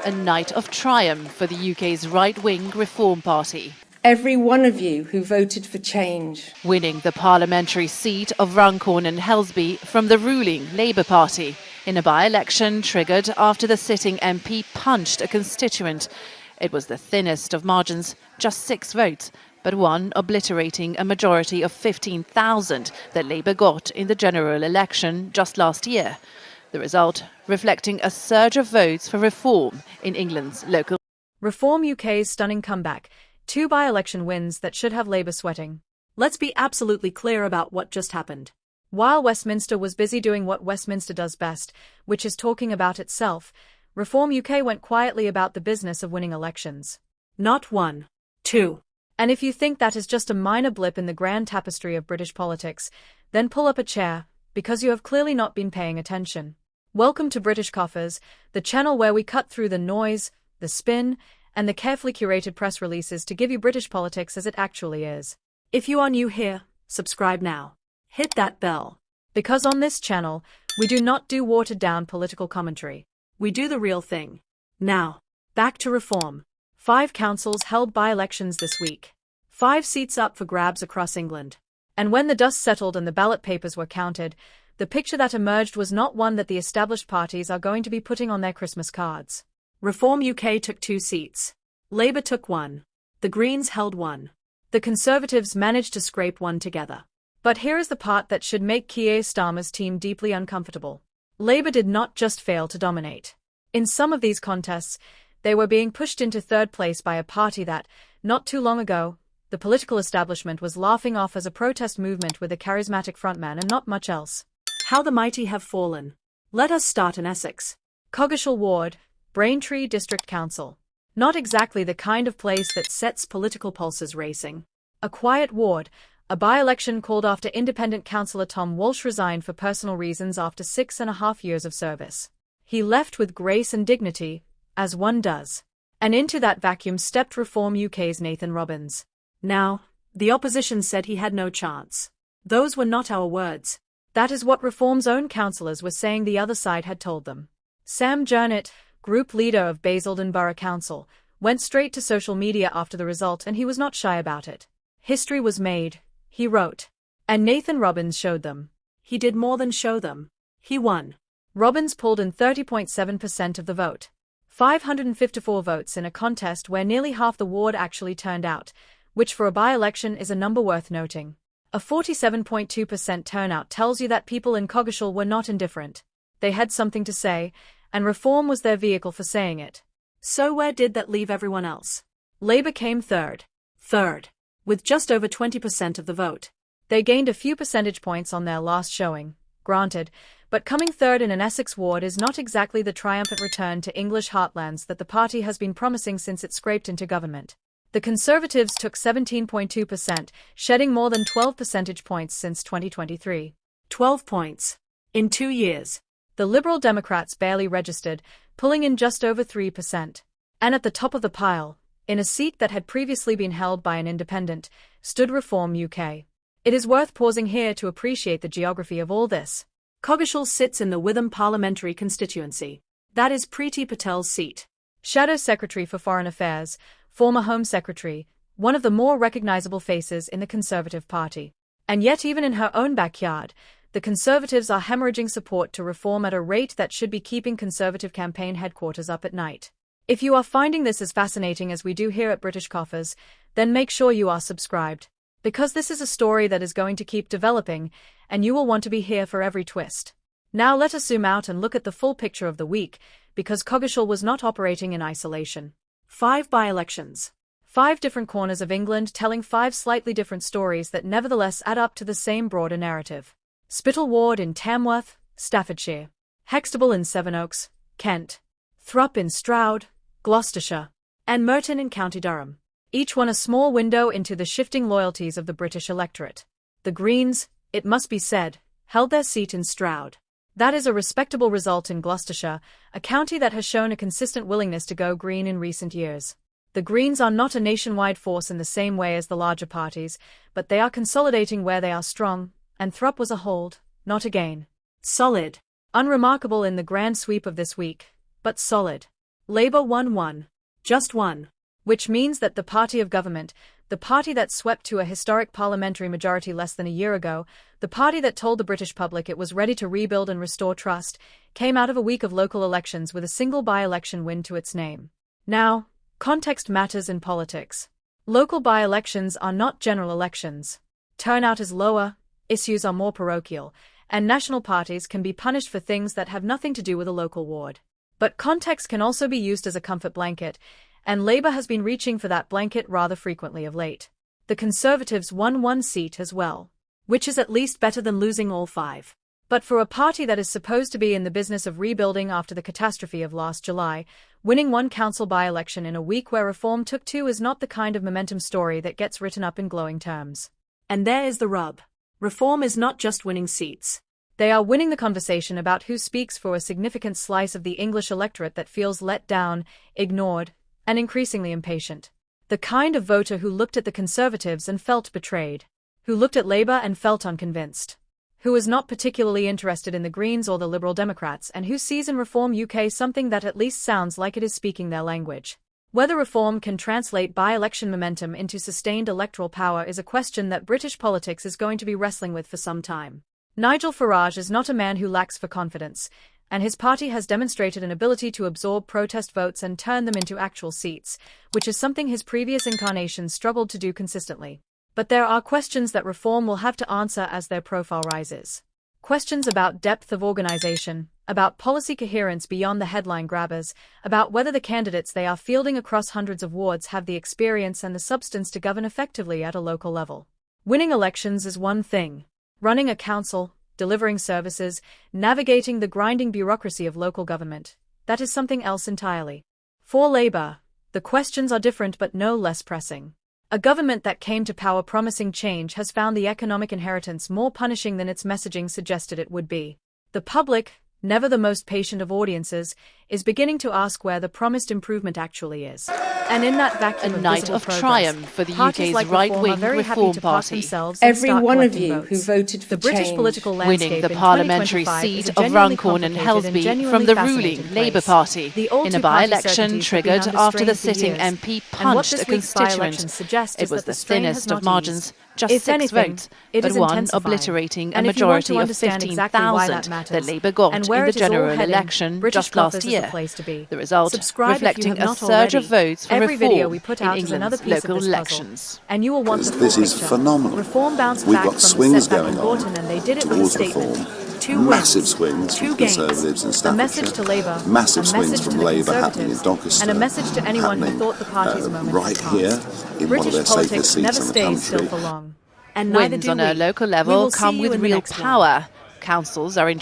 a night of triumph for the UK's right-wing Reform Party. Every one of you who voted for change. Winning the parliamentary seat of Runcorn and Helsby from the ruling Labour Party in a by-election triggered after the sitting MP punched a constituent. It was the thinnest of margins, just 6 votes, but one obliterating a majority of 15,000 that Labour got in the general election just last year. The result reflecting a surge of votes for reform in England's local. Reform UK's stunning comeback. 2 by-election wins that should have Labour sweating. Let's be absolutely clear about what just happened. While Westminster was busy doing what Westminster does best, which is talking about itself, Reform UK went quietly about the business of winning elections. Not 1, 2. And if you think that is just a minor blip in the grand tapestry of British politics, then pull up a chair, because you have clearly not been paying attention. Welcome to British Coffers, the channel where we cut through the noise, the spin, and the carefully curated press releases to give you British politics as it actually is. If you are new here, subscribe now. Hit that bell. Because on this channel, we do not do watered-down political commentary. We do the real thing. Now, back to reform. 5 councils held by-elections this week. 5 seats up for grabs across England. And when the dust settled and the ballot papers were counted, the picture that emerged was not one that the established parties are going to be putting on their Christmas cards. Reform UK took 2 seats. Labour took 1. The Greens held 1. The Conservatives managed to scrape 1 together. But here is the part that should make Keir Starmer's team deeply uncomfortable. Labour did not just fail to dominate. In some of these contests, they were being pushed into 3rd place by a party that, not too long ago, the political establishment was laughing off as a protest movement with a charismatic frontman and not much else. How the mighty have fallen. Let us start in Essex. Coggeshall Ward, Braintree District Council. Not exactly the kind of place that sets political pulses racing. A quiet ward, a by-election called after independent councillor Tom Walsh resigned for personal reasons after 6.5 years of service. He left with grace and dignity, as one does. And into that vacuum stepped Reform UK's Nathan Robbins. Now, the opposition said he had no chance. Those were not our words. That is what Reform's own councillors were saying the other side had told them. Sam Jernett, group leader of Basildon Borough Council, went straight to social media after the result and he was not shy about it. History was made, he wrote. And Nathan Robbins showed them. He did more than show them. He won. Robbins pulled in 30.7% of the vote. 554 votes in a contest where nearly half the ward actually turned out, which for a by-election is a number worth noting. A 47.2% turnout tells you that people in Coggeshall were not indifferent. They had something to say, and Reform was their vehicle for saying it. So where did that leave everyone else? Labour came third. With just over 20% of the vote. They gained a few percentage points on their last showing, granted, but coming third in an Essex ward is not exactly the triumphant return to English heartlands that the party has been promising since it scraped into government. The Conservatives took 17.2%, shedding more than 12 percentage points since 2023. 12 points. In 2 years. The Liberal Democrats barely registered, pulling in just over 3%. And at the top of the pile, in a seat that had previously been held by an independent, stood Reform UK. It is worth pausing here to appreciate the geography of all this. Coggeshall sits in the Witham parliamentary constituency. That is Preeti Patel's seat. Shadow Secretary for Foreign Affairs, former Home Secretary, one of the more recognisable faces in the Conservative Party. And yet even in her own backyard, the Conservatives are hemorrhaging support to Reform at a rate that should be keeping Conservative campaign headquarters up at night. If you are finding this as fascinating as we do here at British Coffers, then make sure you are subscribed. Because this is a story that is going to keep developing, and you will want to be here for every twist. Now let us zoom out and look at the full picture of the week, because Coggeshall was not operating in isolation. 5 by-elections. 5 different corners of England telling 5 slightly different stories that nevertheless add up to the same broader narrative. Spittal Ward in Tamworth, Staffordshire. Hextable in Sevenoaks, Kent. Thrupp in Stroud, Gloucestershire. And Merton in County Durham. Each one a small window into the shifting loyalties of the British electorate. The Greens, it must be said, held their seat in Stroud. That is a respectable result in Gloucestershire, a county that has shown a consistent willingness to go green in recent years. The Greens are not a nationwide force in the same way as the larger parties, but they are consolidating where they are strong, and Thrupp was a hold, not a gain. Solid. Unremarkable in the grand sweep of this week, but solid. Labour won one. Just one. Which means that the party of government, the party that swept to a historic parliamentary majority less than a year ago, the party that told the British public it was ready to rebuild and restore trust, came out of a week of local elections with a single by-election win to its name. Now, context matters in politics. Local by-elections are not general elections. Turnout is lower, issues are more parochial, and national parties can be punished for things that have nothing to do with a local ward. But context can also be used as a comfort blanket, and Labour has been reaching for that blanket rather frequently of late. The Conservatives won one seat as well, which is at least better than losing all 5. But for a party that is supposed to be in the business of rebuilding after the catastrophe of last July, winning one council by-election in a week where reform took 2 is not the kind of momentum story that gets written up in glowing terms. And there is the rub. Reform is not just winning seats. They are winning the conversation about who speaks for a significant slice of the English electorate that feels let down, ignored, and increasingly impatient. The kind of voter who looked at the Conservatives and felt betrayed, who looked at Labour and felt unconvinced, who is not particularly interested in the Greens or the Liberal Democrats and who sees in Reform UK something that at least sounds like it is speaking their language. Whether reform can translate by-election momentum into sustained electoral power is a question that British politics is going to be wrestling with for some time. Nigel Farage is not a man who lacks for confidence, and his party has demonstrated an ability to absorb protest votes and turn them into actual seats, which is something his previous incarnations struggled to do consistently. But there are questions that reform will have to answer as their profile rises. Questions about depth of organisation, about policy coherence beyond the headline grabbers, about whether the candidates they are fielding across hundreds of wards have the experience and the substance to govern effectively at a local level. Winning elections is one thing. Running a council, delivering services, navigating the grinding bureaucracy of local government, that is something else entirely. For Labour, the questions are different but no less pressing. A government that came to power promising change has found the economic inheritance more punishing than its messaging suggested it would be. The public, never the most patient of audiences, is beginning to ask where the promised improvement actually is. And in that vacuum A night of triumph for the UK's right-wing Reform Party. Every one of you who voted for the British change, political landscape Winning the in parliamentary 2025 seat is a of genuinely Runcorn and complicated Helsby and from the genuinely ruling fascinating Labour place. Party The old in a two-party by-election certainties have been triggered under after the strain for sitting years. MP And what punched this a week's by-election constituent. suggests It is was that the the strain has thinnest not of margins, eased. just If 6 anything, votes, it but is one intensifying. obliterating a And if you want majority to of understand exactly why that 15,000 matters, that Labour got and in where the it is all general heading, election British just last Clothers is year. the place to be. The result Subscribe if you reflecting have a not surge of already. votes for Every video reform we put in out is another England's piece local of this puzzle. elections. And you will want the full This is picture. phenomenal. Reform bounced We've back got from the swings setback going in on Gorton, and they did it with a towards statement. reform. 2 Massive wins, swings 2 from gains. Conservatives in A Staffordshire. message to Labour, Massive a swings message from to the Labour happening in Conservatives, Doncaster. and a message to anyone who thought the party's moment right had here passed. in one of British their safest politics seats never in the stays still country. for long. And neither Wins do on a we. local We level will come see you with in the real next one. power. Councils are in